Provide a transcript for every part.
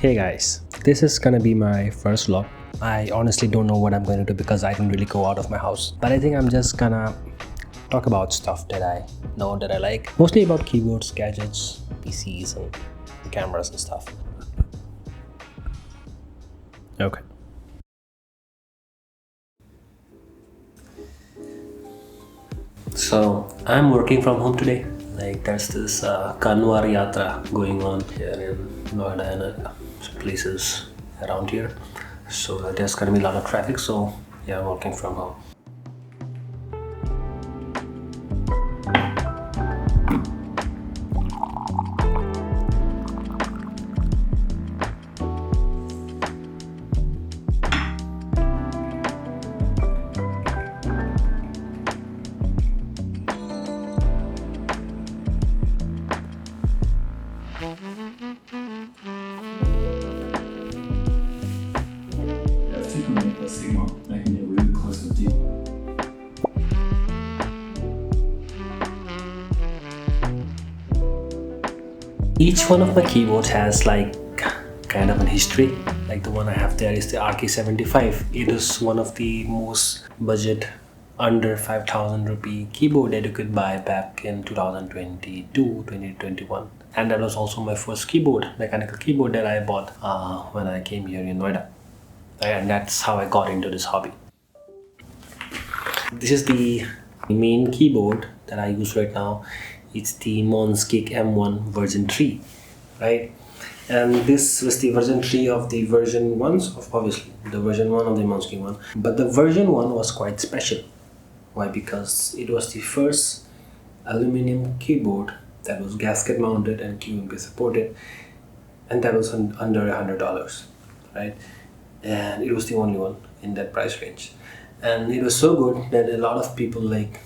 Hey guys, this is gonna be my first vlog. I honestly don't know what I'm going to do because I don't really go out of my house. But I think I'm just gonna talk about stuff that I know that I like. Mostly about keyboards, gadgets, PCs and cameras and stuff. Okay. So I'm working from home today. Like there's this Kanwar Yatra going on here in Noida and places around here. So there's gonna be a lot of traffic. So yeah, I'm working from home. The signal, making it really close with you. Each one of my keyboards has like kind of a history. Like the one I have there is the RK75. It is one of the most budget under 5,000 rupee keyboard that you could buy back in 2022 2021, and that was also my first keyboard, mechanical keyboard, that I bought when I came here in Noida, and that's how I got into this hobby. This is the main keyboard that I use right now. It's the Monskick M1 version 3, right? And this was the version 3 of the version 1s of, obviously, the version 1 of the Monskick one. But the version 1 was quite special. Why? Because it was the first aluminum keyboard that was gasket mounted and QMP supported, and that was under $100, right? And it was the only one in that price range, and it was so good that a lot of people like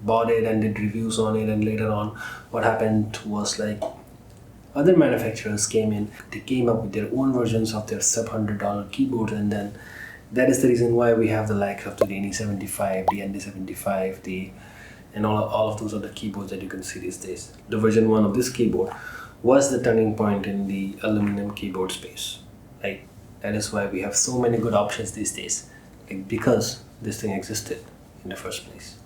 bought it and did reviews on it. And later on, what happened was like other manufacturers came in, they came up with their own versions of their sub $100 keyboards, and then that is the reason why we have the likes of the NE75, the ND75, and all of those other keyboards that you can see these days. The version 1 of this keyboard was the turning point in the aluminum keyboard space, right? That is why we have so many good options these days, like because this thing existed in the first place.